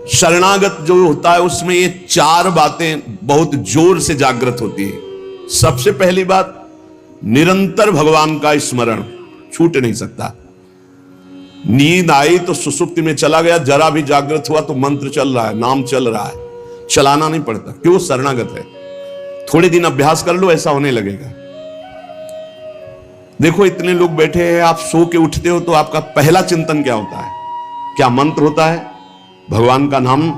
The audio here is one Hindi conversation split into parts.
शरणागत जो होता है उसमें ये चार बातें बहुत जोर से जागृत होती है। सबसे पहली बात, निरंतर भगवान का स्मरण छूट नहीं सकता। नींद आई तो सुसुप्ति में चला गया, जरा भी जागृत हुआ तो मंत्र चल रहा है, नाम चल रहा है, चलाना नहीं पड़ता, क्यों? शरणागत है। थोड़े दिन अभ्यास कर लो, ऐसा होने लगेगा। देखो इतने लोग बैठे हैं, आप सो के उठते हो तो आपका पहला चिंतन क्या होता है? क्या मंत्र होता है? भगवान का नाम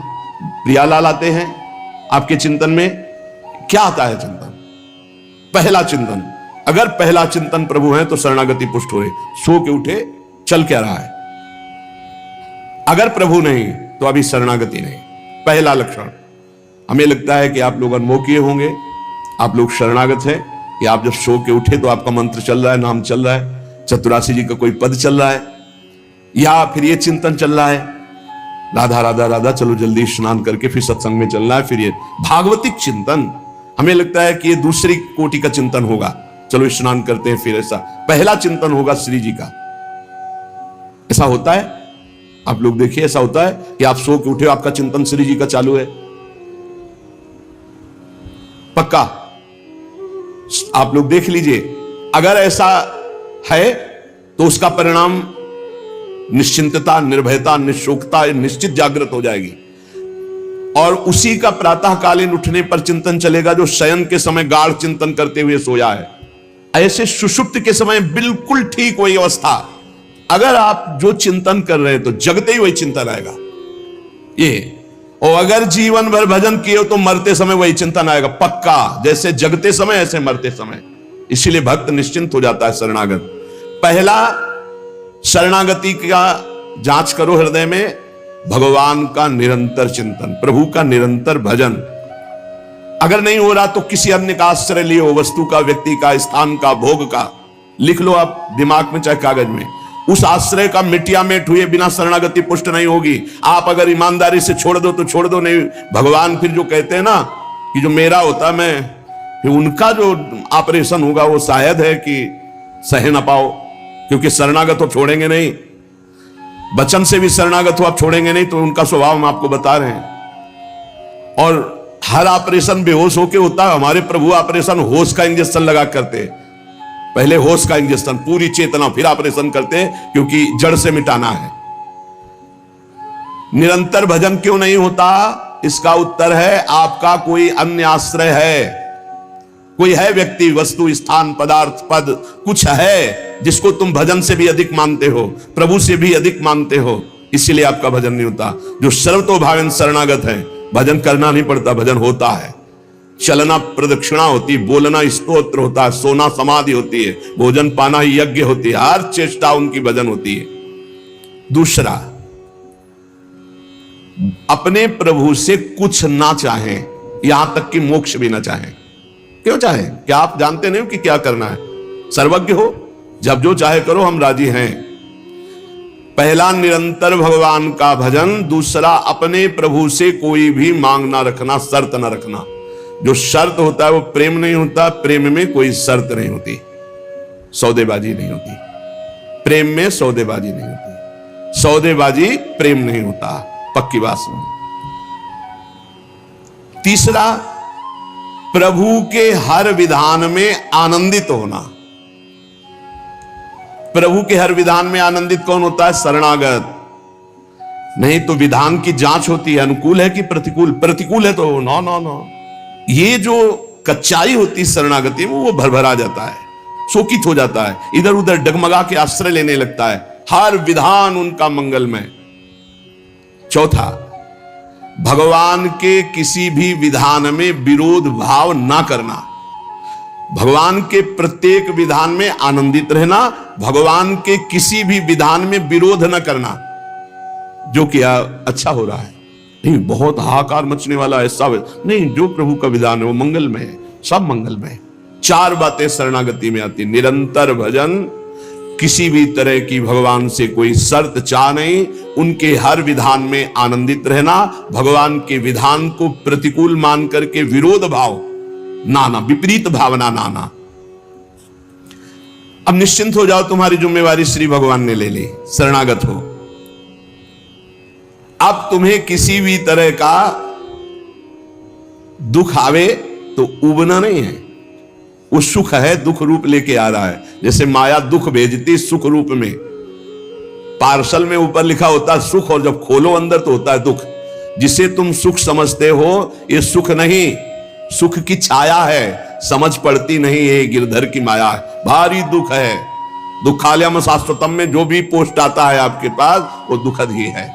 प्रियालाल आते हैं आपके चिंतन में? क्या आता है चिंतन? पहला चिंतन। अगर पहला चिंतन प्रभु है तो शरणागति पुष्ट हुए। सो के उठे, चल क्या रहा है? अगर प्रभु नहीं तो अभी शरणागति नहीं। पहला लक्षण। हमें लगता है कि आप लोग अनमोकिए होंगे, आप लोग शरणागत हैं कि आप जब सो के उठे तो आपका मंत्र चल रहा है, नाम चल रहा है, चतुरासी जी का कोई पद चल रहा है, या फिर ये चिंतन चल रहा है, राधा राधा राधा, चलो जल्दी स्नान करके फिर सत्संग में चलना है। फिर ये भागवतिक चिंतन, हमें लगता है कि ये दूसरी कोटि का चिंतन होगा, चलो स्नान करते हैं फिर। ऐसा पहला चिंतन होगा श्री जी का। ऐसा होता है? आप लोग देखिए, ऐसा होता है कि आप सो के उठे, आपका चिंतन श्री जी का चालू है? पक्का? आप लोग देख लीजिए, अगर ऐसा है तो उसका परिणाम निश्चिंतता, निर्भयता, निशोकता निश्चित जागृत हो जाएगी। और उसी का प्रातःकालीन उठने पर चिंतन चलेगा जो शयन के समय गाढ़ चिंतन करते हुए सोया है। ऐसे सुषुप्त के समय बिल्कुल ठीक वही अवस्था। अगर आप जो चिंतन कर रहे हैं तो जगते ही वही चिंतन आएगा ये। और अगर जीवन भर भजन किए हो तो मरते समय वही चिंतन आएगा, पक्का। जैसे जगते समय ऐसे मरते समय। इसीलिए भक्त निश्चिंत हो जाता है शरणागत। पहला, शरणागति का जांच करो हृदय में, भगवान का निरंतर चिंतन, प्रभु का निरंतर भजन। अगर नहीं हो रहा तो किसी अन्य का आश्रय लियो, वस्तु का, व्यक्ति का, स्थान का, भोग का। लिख लो आप दिमाग में चाहे कागज में। उस आश्रय का मिटिया मेट हुए बिना शरणागति पुष्ट नहीं होगी। आप अगर ईमानदारी से छोड़ दो तो छोड़ दो, नहीं भगवान फिर जो कहते हैं ना कि जो मेरा होता मैं, फिर उनका जो ऑपरेशन होगा वो शायद है कि सह ना पाओ, क्योंकि शरणागत हो छोड़ेंगे नहीं। वचन से भी शरणागत हो आप छोड़ेंगे नहीं, तो उनका स्वभाव हम आपको बता रहे हैं। और हर ऑपरेशन बेहोश होके होता है। हमारे प्रभु ऑपरेशन होश का इंजेक्शन लगा करते, पहले होश का इंजेक्शन, पूरी चेतना, फिर ऑपरेशन करते हैं, क्योंकि जड़ से मिटाना है। निरंतर भजन क्यों नहीं होता? इसका उत्तर है आपका कोई अन्य आश्रय है, कोई है व्यक्ति, वस्तु, स्थान, पदार्थ, पद, कुछ है जिसको तुम भजन से भी अधिक मानते हो, प्रभु से भी अधिक मानते हो, इसीलिए आपका भजन नहीं होता। जो सर्वतोभावेन शरणागत है, भजन करना नहीं पड़ता, भजन होता है। चलना प्रदक्षिणा होती है, बोलना स्तोत्र होता है, सोना समाधि होती है, भोजन पाना यज्ञ होती है, हर चेष्टा उनकी भजन होती है। दूसरा, अपने प्रभु से कुछ ना चाहें, यहां तक कि मोक्ष भी ना चाहें। क्यों चाहे? क्या आप जानते नहीं हो कि क्या करना है? सर्वज्ञ हो, जब जो चाहे करो, हम राजी हैं। पहला, निरंतर भगवान का भजन। दूसरा, अपने प्रभु से कोई भी मांग ना रखना, शर्त ना रखना। जो शर्त होता है वो प्रेम नहीं होता। प्रेम में कोई शर्त नहीं होती, सौदेबाजी नहीं होती। प्रेम में सौदेबाजी नहीं होती, सौदेबाजी प्रेम नहीं होता, पक्की बात सुनो। तीसरा, प्रभु के हर विधान में आनंदित होना। प्रभु के हर विधान में आनंदित कौन होता है? शरणागत। नहीं तो विधान की जांच होती है, अनुकूल है कि प्रतिकूल। प्रतिकूल है तो नो नो नो। ये जो कच्चाई होती है शरणागति में, वो भरभरा जाता है, शोकित हो जाता है, इधर उधर डगमगा के आश्रय लेने लगता है। हर विधान उनका मंगलमय। चौथा, भगवान के किसी भी विधान में विरोध भाव ना करना। भगवान के प्रत्येक विधान में आनंदित रहना, भगवान के किसी भी विधान में विरोध न करना। जो किया अच्छा हो रहा है, नहीं बहुत हाहाकार मचने वाला है, सब नहीं, जो प्रभु का विधान है वो मंगलमय है, सब मंगलमय है। चार बातें शरणागति में आती। निरंतर भजन, किसी भी तरह की भगवान से कोई शर्त चाह नहीं, उनके हर विधान में आनंदित रहना, भगवान के विधान को प्रतिकूल मान करके विरोध भाव नाना, विपरीत भावना नाना। अब निश्चिंत हो जाओ, तुम्हारी जिम्मेवारी श्री भगवान ने ले ली, शरणागत हो। अब तुम्हें किसी भी तरह का दुख आवे तो उबना नहीं है। वो सुख है, दुख रूप लेके आ रहा है। जैसे माया दुख भेजती सुख रूप में, पार्सल में ऊपर लिखा होता है सुख, और जब खोलो अंदर तो होता है दुख। जिसे तुम सुख समझते हो ये सुख नहीं, सुख की छाया है, समझ पड़ती नहीं, ये गिरधर की माया है, भारी दुख है। दुखालयम शाश्वतम में जो भी पोस्ट आता है आपके पास वो दुखद ही है।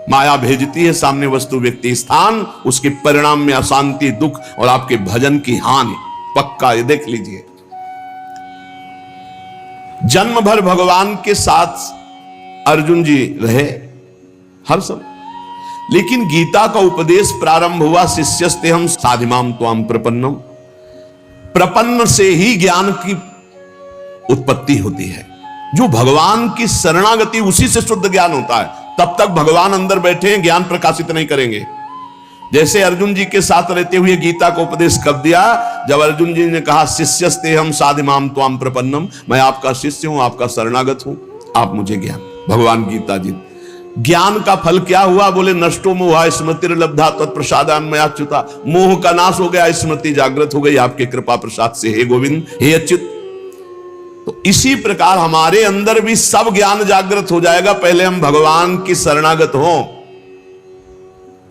माया भेजती है सामने वस्तु व्यक्ति स्थान, उसके परिणाम में अशांति, दुख और आपके भजन की हानि पक्का। ये देख लीजिए, जन्म भर भगवान के साथ अर्जुन जी रहे हर समय, लेकिन गीता का उपदेश प्रारंभ हुआ शिष्यस्ते हम साधिमाम त्वाम प्रपन्नम। प्रपन्न से ही ज्ञान की उत्पत्ति होती है। जो भगवान की शरणागति, उसी से शुद्ध ज्ञान होता है। तब तक भगवान अंदर बैठे हैं, ज्ञान प्रकाशित नहीं करेंगे। जैसे अर्जुन जी के साथ रहते हुए गीता का उपदेश कब दिया? जब अर्जुन जी ने कहा शिष्यस्ते हम साधिमाम त्वाम प्रपन्नम, मैं आपका शिष्य हूं, आपका शरणागत हूं, आप मुझे ज्ञान। भगवान गीता जी, ज्ञान का फल क्या हुआ? बोले नष्टो मोह स्मृतिर्लब्धा तत्प्रसादान्मयाच्युता। मोह का नाश हो गया, स्मृति जागृत हो गई आपके कृपा प्रसाद से, हे गोविंद, हे अच्युत। तो इसी प्रकार हमारे अंदर भी सब ज्ञान जागृत हो जाएगा, पहले हम भगवान की शरणागत हों।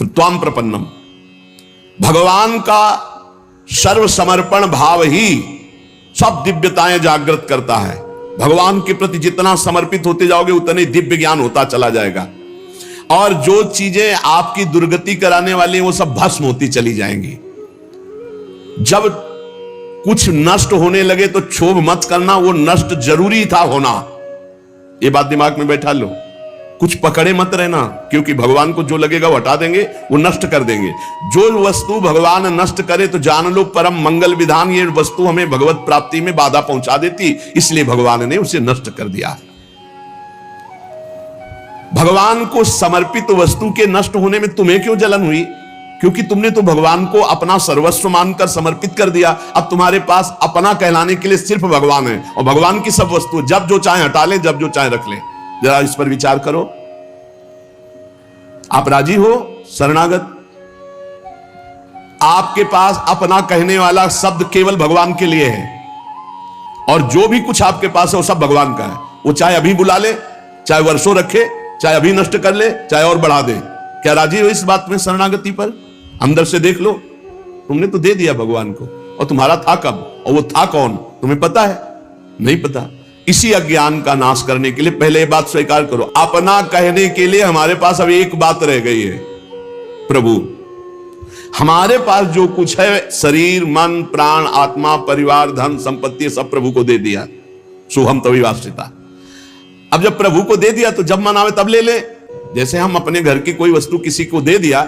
त्वाम प्रपन्नम, भगवान का सर्व समर्पण भाव ही सब दिव्यताएं जागृत करता है। भगवान के प्रति जितना समर्पित होते जाओगे उतने दिव्य ज्ञान होता चला जाएगा, और जो चीजें आपकी दुर्गति कराने वाली वो सब भस्म होती चली जाएंगी। जब कुछ नष्ट होने लगे तो क्षोभ मत करना, वो नष्ट जरूरी था होना, ये बात दिमाग में बैठा लो। कुछ पकड़े मत रहना, क्योंकि भगवान को जो लगेगा वो हटा देंगे, वो नष्ट कर देंगे। जो वस्तु भगवान नष्ट करे तो जान लो परम मंगल विधान, ये वस्तु हमें भगवत प्राप्ति में बाधा पहुंचा देती, इसलिए भगवान ने उसे नष्ट कर दिया। भगवान को समर्पित वस्तु के नष्ट होने में तुम्हें क्यों जलन हुई? क्योंकि तुमने तो भगवान को अपना सर्वस्व मानकर समर्पित कर दिया। अब तुम्हारे पास अपना कहलाने के लिए सिर्फ भगवान है, और भगवान की सब वस्तु जब जो चाहे हटा ले, जब जो चाहे रख ले। जरा इस पर विचार करो। आप राजी हो शरणागत? आपके पास अपना कहने वाला शब्द केवल भगवान के लिए है, और जो भी कुछ आपके पास है वो सब भगवान का है। वो चाहे अभी बुला ले, चाहे वर्षों रखे, चाहे अभी नष्ट कर ले, चाहे और बढ़ा दे। क्या राजी हो इस बात में शरणागति पर? अंदर से देख लो, तुमने तो दे दिया भगवान को, और तुम्हारा था कब, और वो था कौन, तुम्हें पता है? नहीं पता। इसी अज्ञान का नाश करने के लिए पहले ये बात स्वीकार करो, अपना कहने के लिए हमारे पास अब एक बात रह गई है, प्रभु। हमारे पास जो कुछ है, शरीर, मन, प्राण, आत्मा, परिवार, धन, संपत्ति, सब प्रभु को दे दिया। शुभम तभी वास्तिता। अब जब प्रभु को दे दिया तो जब मन आवे तब ले ले। जैसे हम अपने घर की कोई वस्तु किसी को दे दिया,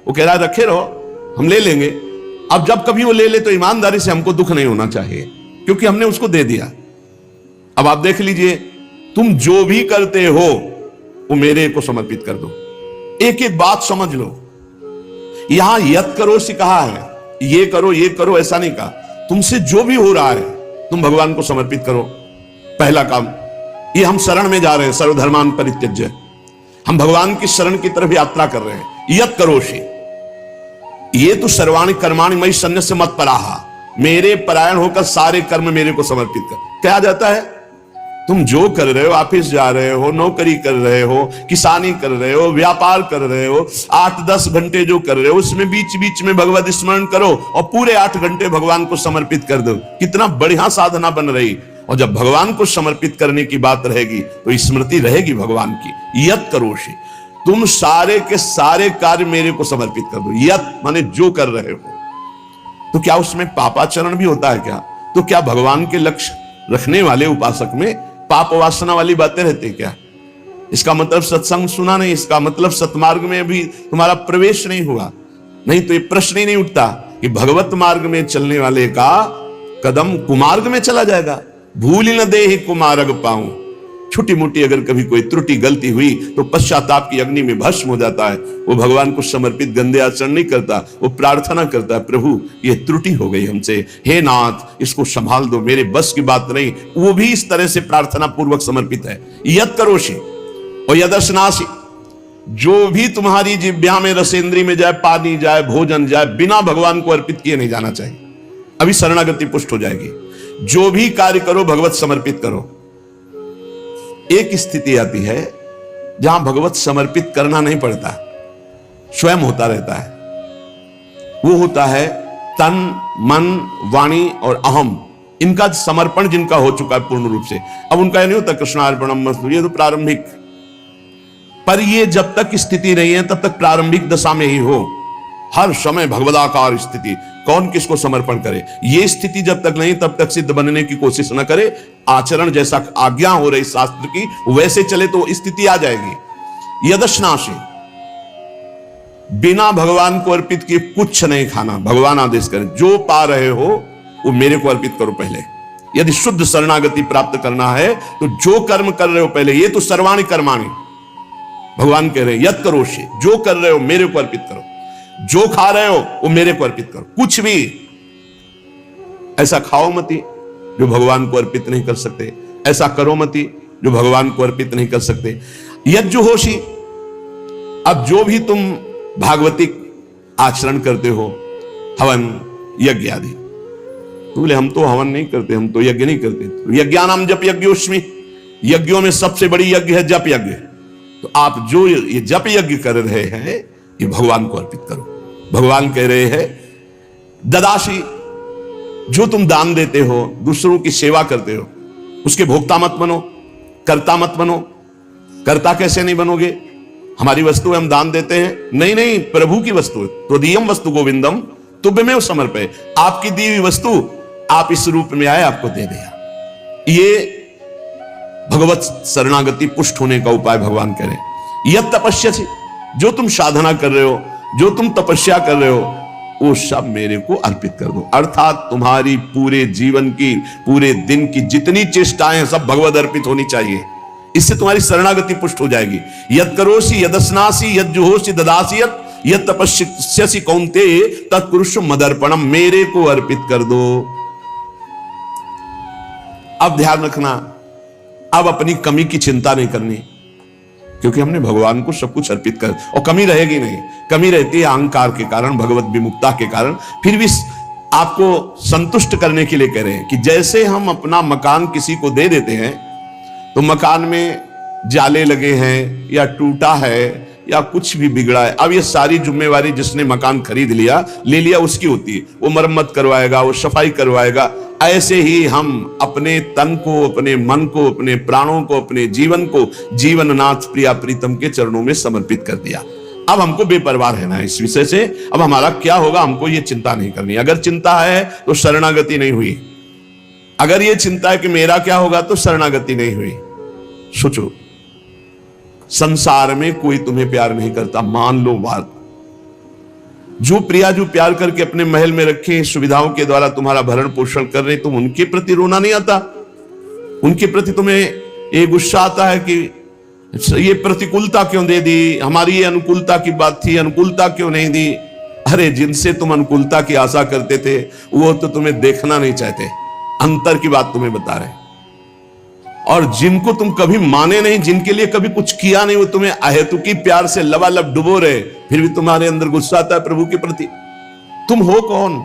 वो कह रहा है रखे रहो, हम ले लेंगे। अब जब कभी वो ले ले तो ईमानदारी से हमको दुख नहीं होना चाहिए, क्योंकि हमने उसको दे दिया। अब आप देख लीजिए, तुम जो भी करते हो वो मेरे को समर्पित कर दो। एक एक बात समझ लो। यहां यत करो से कहा है, ये करो ऐसा नहीं कहा। तुमसे जो भी हो रहा है तुम भगवान को समर्पित करो। पहला काम ये, हम शरण में जा रहे हैं, सर्वधर्मान परित्यज्य। हम भगवान की शरण की तरफ यात्रा कर रहे हैं। यत करोषि, ये तो सर्वाणि कर्माणि मयि सन्न्यस्य मत्पराः, मेरे परायण होकर सारे कर्म मेरे को समर्पित कर। क्या जाता है? तुम जो कर रहे हो, ऑफिस जा रहे हो, नौकरी कर रहे हो, किसानी कर रहे हो, व्यापार कर रहे हो, 8-10 घंटे जो कर रहे हो उसमें बीच बीच में भगवत स्मरण करो, और पूरे 8 घंटे भगवान को समर्पित कर दो। कितना बढ़िया साधना बन रही। और जब भगवान को समर्पित करने की बात रहेगी तो स्मृति रहेगी भगवान की। यत करोषि, तुम सारे के सारे कार्य मेरे को समर्पित कर दो। यत माने जो कर रहे हो। तो क्या उसमें पापाचरण भी होता है क्या? तो क्या भगवान के लक्ष्य रखने वाले उपासक में पाप वासना वाली बातें रहती क्या? इसका मतलब सत्संग सुना नहीं, इसका मतलब सतमार्ग में भी तुम्हारा प्रवेश नहीं हुआ। नहीं तो ये प्रश्न ही नहीं उठता कि भगवत मार्ग में चलने वाले का कदम कुमार्ग में चला जाएगा। भूल न दे ही कुमार्ग पाऊं। छोटी मोटी अगर कभी कोई त्रुटि गलती हुई तो पश्चाताप की अग्नि में भस्म हो जाता है। वो भगवान को समर्पित गंदे आचरण नहीं करता, वो प्रार्थना करता है, प्रभु ये त्रुटि हो गई हमसे, हे नाथ इसको संभाल दो, मेरे बस की बात नहीं। वो भी इस तरह से प्रार्थना पूर्वक समर्पित है। यत करोषि और यदर्शनासि, जो भी तुम्हारी जिह्वा में, रसेंद्री में जाए, पानी जाए, भोजन जाए, बिना भगवान को अर्पित किए नहीं जाना चाहिए। अभी शरणागति पुष्ट हो जाएगी। जो भी कार्य करो भगवत समर्पित करो। एक स्थिति आती है जहां भगवत समर्पित करना नहीं पड़ता, स्वयं होता रहता है। वो होता है तन, मन, वाणी और अहम, इनका समर्पण जिनका हो चुका है पूर्ण रूप से। अब उनका नहीं होता कृष्णार्पणमस्तु, ये तो प्रारंभिक, पर ये जब तक स्थिति नहीं है तब तक प्रारंभिक दशा में ही हो। हर समय भगवदाकार स्थिति, कौन किसको समर्पण करे, ये स्थिति जब तक नहीं तब तक सिद्ध बनने की कोशिश न करे। आचरण जैसा आज्ञा हो रही शास्त्र की वैसे चले तो स्थिति आ जाएगी। यदश्नाशी, बिना भगवान को अर्पित किए कुछ नहीं खाना। भगवान आदेश करें जो पा रहे हो वो मेरे को अर्पित करो पहले। यदि शुद्ध शरणागति प्राप्त करना है तो जो कर्म कर रहे हो पहले, ये तो सर्वाणि कर्माणि भगवान कह रहे हैं, यत् करोषि, जो कर रहे हो मेरे को अर्पित करो। जो खा रहे हो वो मेरे को अर्पित करो। कुछ भी ऐसा खाओ मती जो भगवान को अर्पित नहीं कर सकते, ऐसा करो मती जो भगवान को अर्पित नहीं कर सकते। यज्जुहोषि, अब जो भी तुम भागवतिक आचरण करते हो, हवन यज्ञ आदि, तो बोले हम तो हवन नहीं करते, हम तो यज्ञ नहीं करते। यज्ञानाम जप यज्ञोस्मि, यज्ञों में सबसे बड़ी यज्ञ है जप यज्ञ। तो आप जो ये जप यज्ञ कर रहे हैं ये भगवान को अर्पित करो। भगवान कह रहे हैं ददाशी, जो तुम दान देते हो, दूसरों की सेवा करते हो, उसके भोक्ता मत बनो, कर्ता मत बनो। कर्ता कैसे नहीं बनोगे? हमारी वस्तु है, हम दान देते हैं, नहीं नहीं, प्रभु की वस्तु है। त्वदीयम वस्तु गोविंदम तुभ्यमेव समर्पये, आपकी दी हुई वस्तु आप इस रूप में आए, आपको दे दिया। ये भगवत शरणागति पुष्ट होने का उपाय भगवान करें। यह तपस्या से, जो तुम साधना कर रहे हो, जो तुम तपस्या कर रहे हो, वो सब मेरे को अर्पित कर दो। अर्थात तुम्हारी पूरे जीवन की, पूरे दिन की जितनी चेष्टाएं सब भगवत अर्पित होनी चाहिए। इससे तुम्हारी शरणागति पुष्ट हो जाएगी। यद करोषि यदस्नासि यज्जुहोषि ददासि यद तपस्यसि कौन्तेय तत्कुरुष्व मदर्पणम, मेरे को अर्पित कर दो। अब ध्यान रखना, अब अपनी कमी की चिंता नहीं करनी, क्योंकि हमने भगवान को सब कुछ अर्पित कर, और कमी रहेगी नहीं। कमी रहती है अहंकार के कारण, भगवत विमुक्ता के कारण। फिर भी आपको संतुष्ट करने के लिए कह रहे हैं कि जैसे हम अपना मकान किसी को दे देते हैं तो मकान में जाले लगे हैं या टूटा है या कुछ भी बिगड़ा है, अब ये सारी जिम्मेवारी जिसने मकान खरीद लिया, ले लिया, उसकी होती है। वो मरम्मत करवाएगा, वो सफाई करवाएगा। ऐसे ही हम अपने तन को, अपने मन को, अपने प्राणों को, अपने जीवन को जीवननाथ प्रिया प्रीतम के चरणों में समर्पित कर दिया। अब हमको बेपरवाह रहना है इस विषय से। अब हमारा क्या होगा हमको ये चिंता नहीं करनी। अगर चिंता है तो शरणागति नहीं हुई। अगर ये चिंता है कि मेरा क्या होगा तो शरणागति नहीं हुई। सोचो, संसार में कोई तुम्हें प्यार नहीं करता, मान लो बात। जो प्रिया जो प्यार करके अपने महल में रखे, सुविधाओं के द्वारा तुम्हारा भरण पोषण कर रहे, तुम उनके प्रति रोना नहीं आता? उनके प्रति तुम्हें ये गुस्सा आता है कि ये प्रतिकूलता क्यों दे दी, हमारी ये अनुकूलता की बात थी, अनुकूलता क्यों नहीं दी? अरे जिनसे तुम अनुकूलता की आशा करते थे वो तो तुम्हें देखना नहीं चाहते, अंतर की बात तुम्हें बता रहे। और जिनको तुम कभी माने नहीं, जिनके लिए कभी कुछ किया नहीं, वो तुम्हें अहेतुकी प्यार से लबालब डुबो रहे, फिर भी तुम्हारे अंदर गुस्सा आता है प्रभु के प्रति। तुम हो कौन?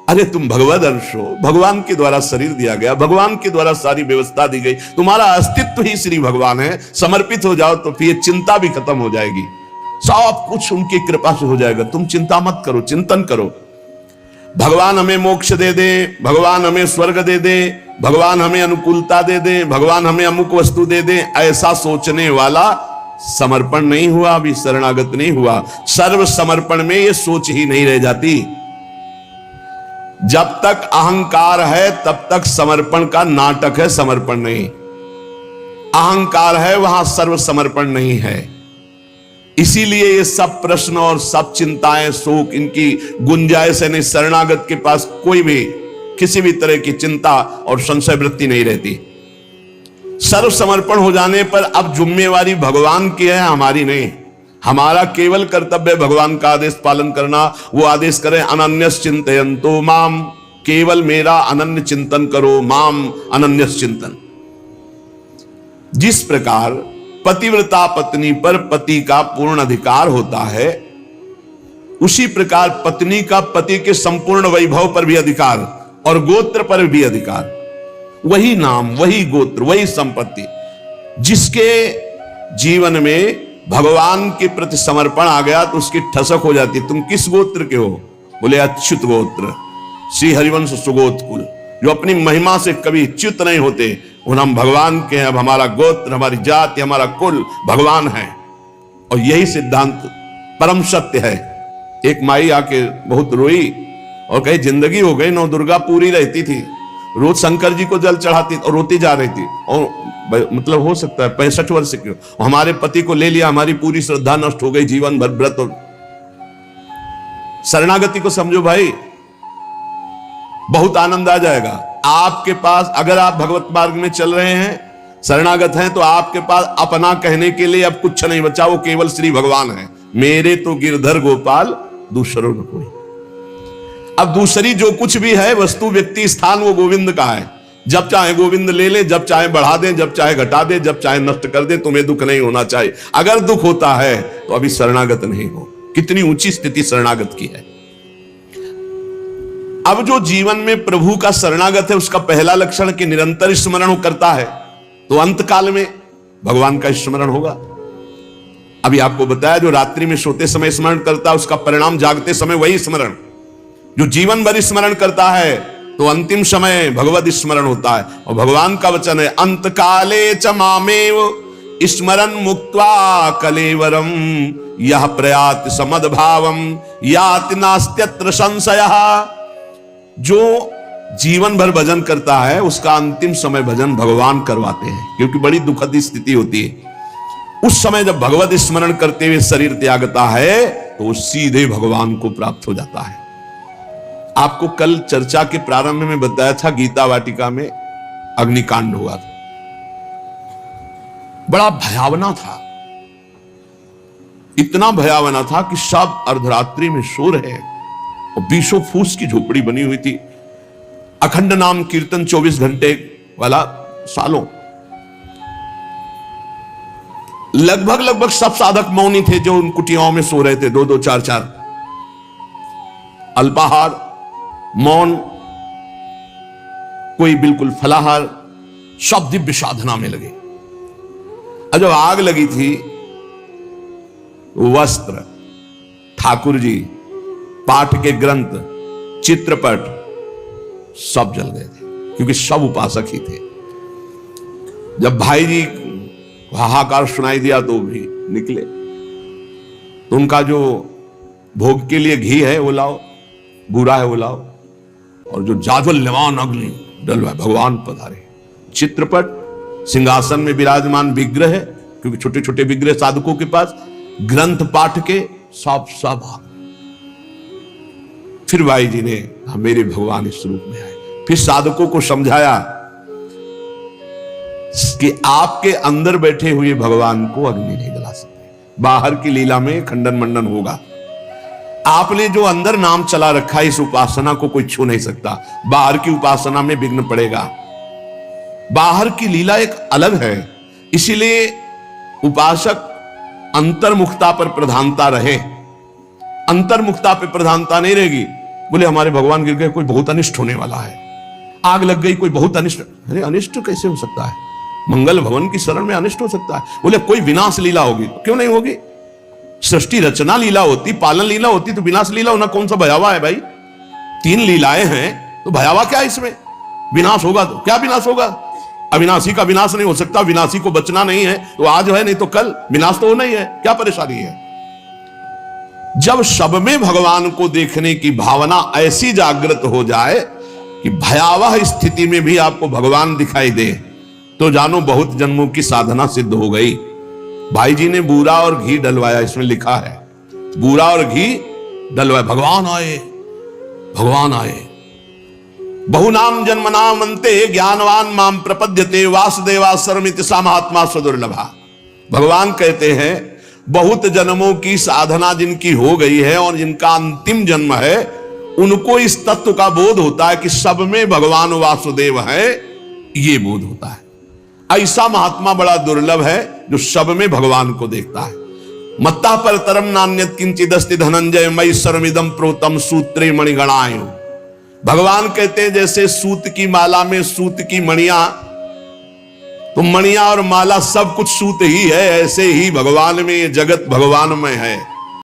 अरे तुम भगवद अंश हो, भगवान के द्वारा शरीर दिया गया, भगवान के द्वारा सारी व्यवस्था दी गई, तुम्हारा अस्तित्व ही श्री भगवान है। समर्पित हो जाओ तो फिर चिंता भी खत्म हो जाएगी, सब कुछ उनकी कृपा से हो जाएगा। तुम चिंता मत करो, चिंतन करो। भगवान हमें मोक्ष दे दे, भगवान हमें स्वर्ग दे दे, भगवान हमें अनुकूलता दे दे, भगवान हमें अमुक वस्तु दे दे, ऐसा सोचने वाला समर्पण नहीं हुआ, अभी शरणागत नहीं हुआ। सर्व समर्पण में ये सोच ही नहीं रह जाती। जब तक अहंकार है तब तक समर्पण का नाटक है, समर्पण नहीं। अहंकार है वहां सर्व समर्पण नहीं है। इसीलिए ये सब प्रश्न और सब चिंताएं, शोक, इनकी गुंजाइश नहीं। शरणागत के पास कोई भी किसी भी तरह की चिंता और संशय वृत्ति नहीं रहती। सर्व समर्पण हो जाने पर अब जिम्मेवारी भगवान की है, हमारी नहीं। हमारा केवल कर्तव्य भगवान का आदेश पालन करना। वो आदेश करें अनन्यस चिंतयन्तो माम, केवल मेरा अनन्य चिंतन करो, माम अनन्यस चिंतन। जिस प्रकार पतिव्रता पत्नी पर पति का पूर्ण अधिकार होता है, उसी प्रकार पत्नी का पति के संपूर्ण वैभव पर भी अधिकार और गोत्र पर भी अधिकार। वही नाम, वही गोत्र, वही संपत्ति। जिसके जीवन में भगवान के प्रति समर्पण आ गया तो उसकी ठसक हो जाती। तुम किस गोत्र के हो? बोले अच्युत गोत्र, श्री हरिवंश सुगोत्र कुल। जो अपनी महिमा से कभी च्युत नहीं होते, उन हम भगवान के हैं। अब हमारा गोत्र, हमारी जाति, हमारा कुल भगवान है। और यही सिद्धांत परम सत्य है। एक माई आके बहुत रोई और कही जिंदगी हो गई, नौ दुर्गा पूरी रहती थी, रोज शंकर जी को जल चढ़ाती और रोती जा रही थी। और मतलब हो सकता है 65 वर्ष की, हमारे पति को ले लिया, हमारी पूरी श्रद्धा नष्ट हो गई, जीवन भर व्रत। और शरणागति को समझो भाई, बहुत आनंद आ जाएगा आपके पास। अगर आप भगवत मार्ग में चल रहे हैं, शरणागत हैं, तो आपके पास अपना कहने के लिए अब कुछ नहीं बचा, वो केवल श्री भगवान है। मेरे तो गिरधर गोपाल दूसरों न कोई। अब दूसरी जो कुछ भी है वस्तु, व्यक्ति, स्थान, वो गोविंद का है। जब चाहे गोविंद ले ले, जब चाहे बढ़ा दे, जब चाहे घटा दे, जब चाहे नष्ट कर दे। तुम्हें दुख नहीं होना चाहिए। अगर दुख होता है तो अभी शरणागत नहीं हो। कितनी ऊंची स्थिति शरणागत की है। अब जो जीवन में प्रभु का शरणागत है, उसका पहला लक्षण कि निरंतर स्मरण करता है, तो अंत काल में भगवान का स्मरण होगा। अभी आपको बताया, जो रात्रि में सोते समय स्मरण करता है, उसका परिणाम जागते समय वही स्मरण। जो जीवन भर स्मरण करता है, तो अंतिम समय भगवत स्मरण होता है। और भगवान का वचन है, अंत काले च मामेव स्मरन मुक्त्वा कलेवरम यह प्रयात समद्भावम याति नास्त्यत्र संशयः। जो जीवन भर भजन करता है, उसका अंतिम समय भजन भगवान करवाते हैं, क्योंकि बड़ी दुखद स्थिति होती है। उस समय जब भगवत स्मरण करते हुए शरीर त्यागता है, तो सीधे भगवान को प्राप्त हो जाता है। आपको कल चर्चा के प्रारंभ में बताया था, गीता वाटिका में अग्निकांड हुआ था। बड़ा भयावना था, इतना भयावना था कि सब अर्धरात्रि में सो रहे, और 20 फूस की झोपड़ी बनी हुई थी। अखंड नाम कीर्तन 24 घंटे वाला, सालों। लगभग सब साधक मौनी थे, जो उन कुटियाओं में सो रहे थे, 2-2, 4-4। अल्पाहार, मौन, कोई बिल्कुल फलाहार, सब दिव्य साधना में लगे। और जब आग लगी थी, वस्त्र, ठाकुर जी, पाठ के ग्रंथ, चित्रपट सब जल गए थे, क्योंकि सब उपासक ही थे। जब भाई जी हाहाकार सुनाई दिया तो भी निकले। तो उनका जो भोग के लिए घी है वो लाओ, बूरा है वो लाओ, और जो जाज्वल्यमान अग्नि डलवाए, भगवान पधारे। चित्रपट, सिंहासन में विराजमान विग्रह है, क्योंकि छोटे छोटे विग्रह साधकों के पास, ग्रंथ पाठ के सब। फिर भाई जी ने मेरे भगवान इस रूप में आए। फिर साधकों को समझाया कि आपके अंदर बैठे हुए भगवान को अग्नि नहीं जला सकते, बाहर की लीला में खंडन मंडन होगा। आपने जो अंदर नाम चला रखा है, इस उपासना को कोई छू नहीं सकता। बाहर की उपासना में विघ्न पड़ेगा। बाहर की लीला एक अलग है, इसीलिए उपासक अंतर्मुखता पर प्रधानता रहे। अंतर्मुखता पर प्रधानता नहीं रहेगी, बोले हमारे भगवान गिर गए, कोई बहुत अनिष्ट होने वाला है, आग लग गई, कोई बहुत अनिष्ट। अरे अनिष्ट कैसे हो सकता है? मंगल भवन की शरण में अनिष्ट हो सकता है? बोले कोई विनाश लीला होगी। क्यों नहीं होगी? सृष्टि रचना लीला होती, पालन लीला होती, तो विनाश लीला होना कौन सा भयावह है भाई? 3 लीलाएं हैं, तो भयावह क्या है इसमें? विनाश होगा तो क्या विनाश होगा? अविनाशी का विनाश नहीं हो सकता। विनाशी को बचना नहीं है तो आज है, नहीं तो कल। विनाश तो होना ही है, क्या परेशानी है? जब सब में भगवान को देखने की भावना ऐसी जागृत हो जाए कि भयावह स्थिति में भी आपको भगवान दिखाई दे, तो जानो बहुत जन्मों की साधना सिद्ध हो गई। भाई जी ने बूरा और घी डलवाया, इसमें लिखा है बूरा और घी डलवाया। भगवान आए, भगवान आए। बहुनाम जन्मनाम अन्ते ज्ञानवान माम प्रपद्यते वासुदेवा सर्वमिति सा महात्मा सुदुर्लभा। भगवान कहते हैं बहुत जन्मों की साधना जिनकी हो गई है और जिनका अंतिम जन्म है, उनको इस तत्व का बोध होता है कि सब में भगवान वासुदेव है। ये बोध होता है। ऐसा महात्मा बड़ा दुर्लभ है जो सब में भगवान को देखता है। मत्ता पर तरम नान्यत किंचिदस्ति धनंजय मई सर्वमिदं प्रोतम सूत्रे मणिगणाय। भगवान कहते हैं जैसे सूत की माला में सूत की मणियां, तो मणियां और माला सब कुछ सूत ही है, ऐसे ही भगवान में ये जगत भगवान में है।